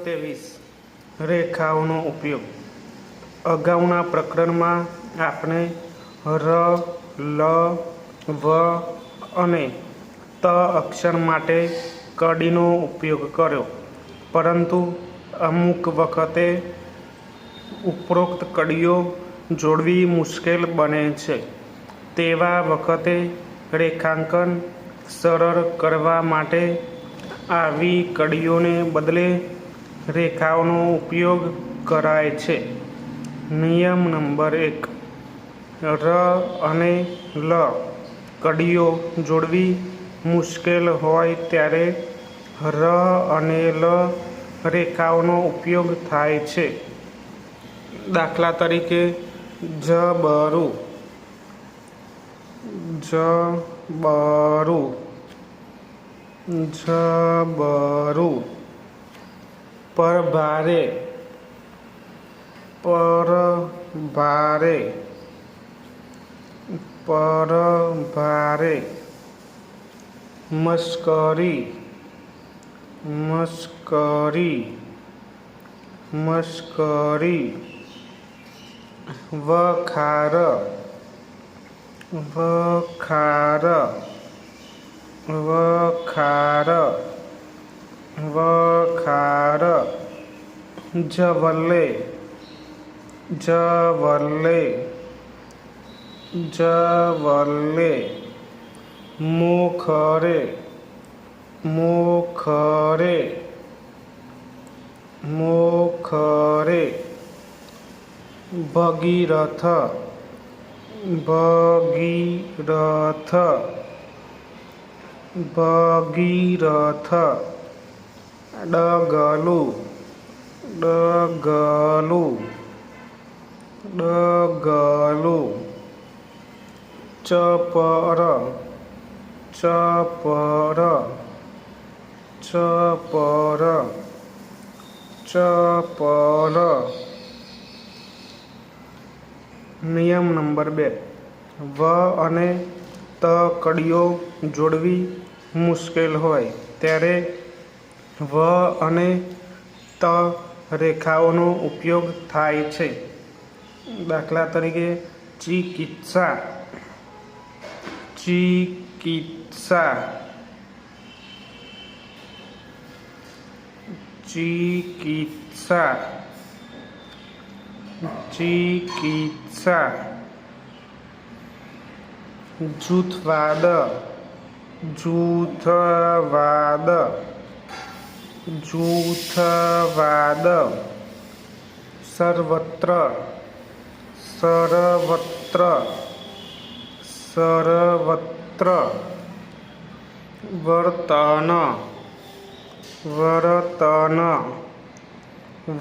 Number 23 રેખાઓનો ઉપયોગ. અગાઉના પ્રકરણમાં આપણે ર, લ, વ અને ત અક્ષર માટે કડીનો ઉપયોગ કર્યો, પરંતુ અમુક વખતે ઉપરોક્ત કડીઓ જોડવી મુશ્કેલ બને છે. તેવા વખતે રેખાંકન સરળ કરવા માટે આવી કડીઓને બદલે રેખાઓનો ઉપયોગ કરાય છે. નિયમ નંબર 1. ર અને લ કડીઓ જોડવી મુશ્કેલ હોય ત્યારે ર અને લ રેખાઓનો ઉપયોગ થાય છે. દાખલા તરીકે જબરું, જબરું, જબરું. પરભારે, પરભારે, પરભારે. મશ્કરી, મશ્કરી, મશ્કરી. વખાર, વખાર, વખાર, વખાર. જવલ્લે, જવલ્લે, જવલ્લે. મોખરે, મોખરે, મોખરે. ભગીરથ, ભગીરથ, ભગીરથ. ડગલું, ડગલું, ડગલું. ચપર, ચપર, ચપર, ચપર. નિયમ નંબર 2. વ અને ત કડીઓ જોડવી મુશ્કેલ હોય ત્યારે વ અને ત રેખાઓનો ઉપયોગ થાય છે. દાખલા તરીકે ચિકિત્સા, ચિકિત્સા, ચિકિત્સા, ચિકિત્સા. જૂથવાદ, જૂથવાદ, જૂથવાદ. સર્વત્ર, સર્વત્ર, સર્વત્ર. વર્તન, વર્તન,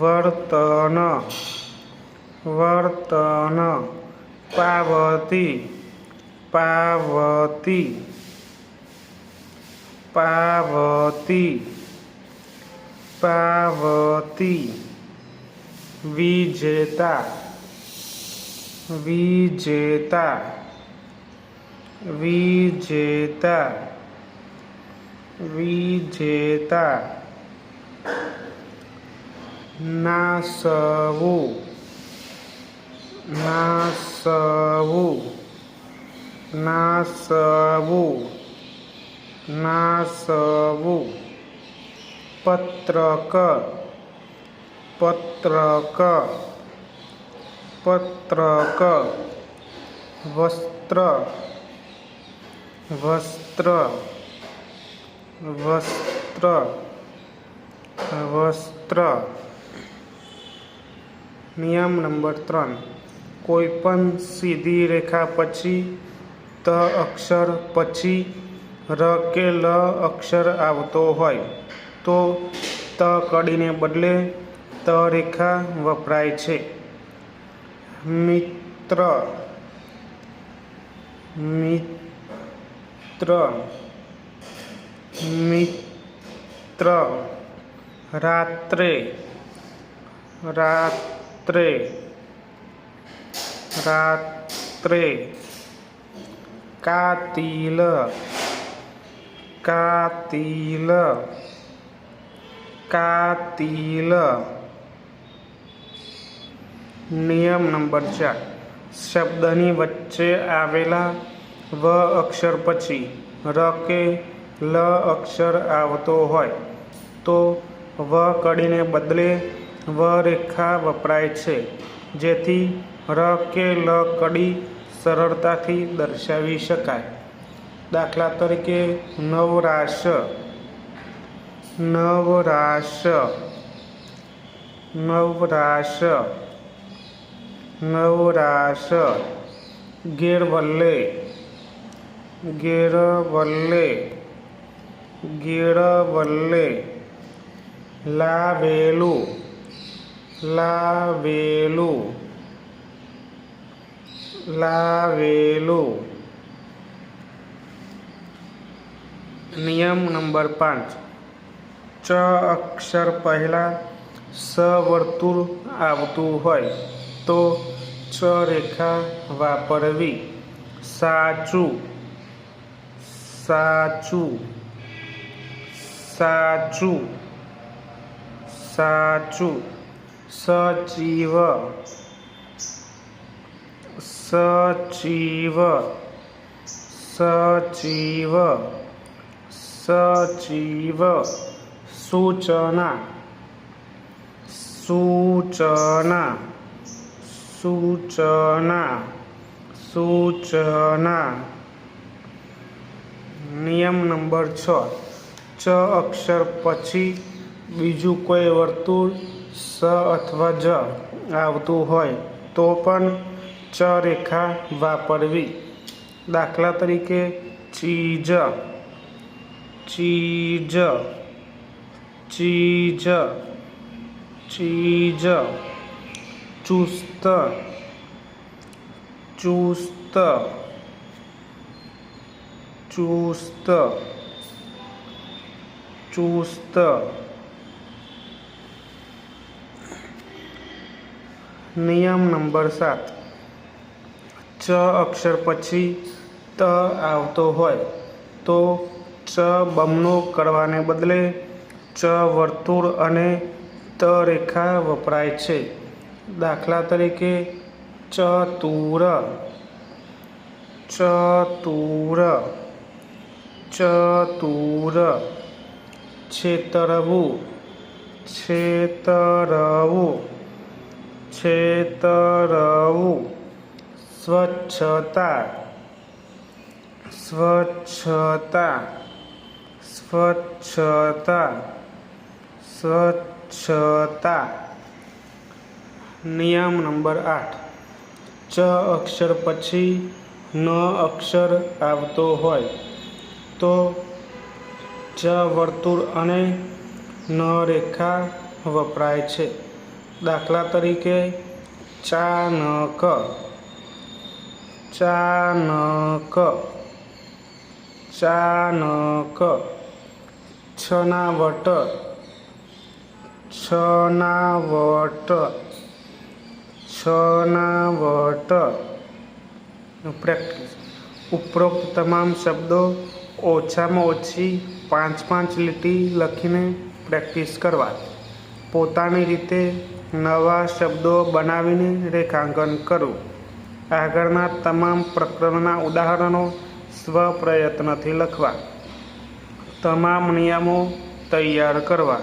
વર્તન, વર્તન. પાવતી, પાવતી, પાવતી, પાવતી. વિજેતા, વિજેતા, વિજેતા, વિજેતા. નાસવું, નાસવું, નાસવું, નાસવું. પત્રક, પત્રક, પત્રક. વસ્ત્ર, વસ્ત્ર, વસ્ત્ર, વસ્ત્ર. નિયમ નંબર 3. કોઈપણ સીધી રેખા પછી ત અક્ષર પછી ર કે લ અક્ષર આવતો હોય તો ત કડીને બદલે ત રેખા વપરાય છે. મિત્ર, મિત્ર, મિત્ર. રાત્રે, રાત્રે, રાત્રે. કાતિલ, કાતિલ, કાતિલ. નિયમ નંબર 4, શબ્દની વચ્ચે આવેલા વ અક્ષર પછી ર કે લ અક્ષર આવતો હોય તો વ કડીને બદલે વ રેખા વપરાય છે, જેથી ર કે લ કડી સરળતાથી દર્શાવી શકાય. દાખલા તરીકે નવરાશ, નવરાશ, નવરાશ, નવરાશ. ગેરવલ્લે, ગેરવલ્લે, ગેરવલ્લે. લાવેલું, લાવેલું, લાવેલું. નિયમ નંબર 5, ચ અક્ષર પહેલાં સ વર્તુળ આવતું હોય તો ચ રેખા વાપરવી. સાચું, સાચું, સાચું, સાચું. સચિવ, સચિવ, સચિવ, સચિવ. સૂચના, સૂચના, સૂચના, સૂચના. નિયમ નંબર 6, ચ અક્ષર પછી બીજું કોઈ વર્તુળ સ અથવા જ આવતું હોય તો પણ ચ રેખા વાપરવી. દાખલા તરીકે ચીજ, ચીજ, ચીજ, ચીજ. ચુસ્ત, ચુસ્ત, ચુસ્ત, ચુસ્ત. નિયમ નંબર 7, ચ અક્ષર પછી ત આવતો હોય તો ચ બમણો કરવાને બદલે ચ વર્તુળ અને ત રેખા વપરાય છે. દાખલા તરીકે ચતુર, ચતુર, ચતુર. છેતરવું, છેતરવું, છેતરવું. સ્વચ્છતા, સ્વચ્છતા, સ્વચ્છતા, સ્વચ્છતા. નિયમ નંબર 8, ચ અક્ષર પછી ન અક્ષર આવતો હોય તો ચ વર્તુળ અને ન રેખા વપરાય છે. દાખલા તરીકે ચાનક, ચાનક, ચાનક. છનાવટ, છનાવટ, છનાવટ. પ્રેક્ટિસ. ઉપરોક્ત તમામ શબ્દો ઓછામાં ઓછી 5-5 લીટી લખીને પ્રેક્ટિસ કરવા. પોતાની રીતે નવા શબ્દો બનાવીને રેખાંકન કરવું. આગળના તમામ પ્રકરણના ઉદાહરણો સ્વપ્રયત્નથી લખવા. તમામ નિયમો તૈયાર કરવા.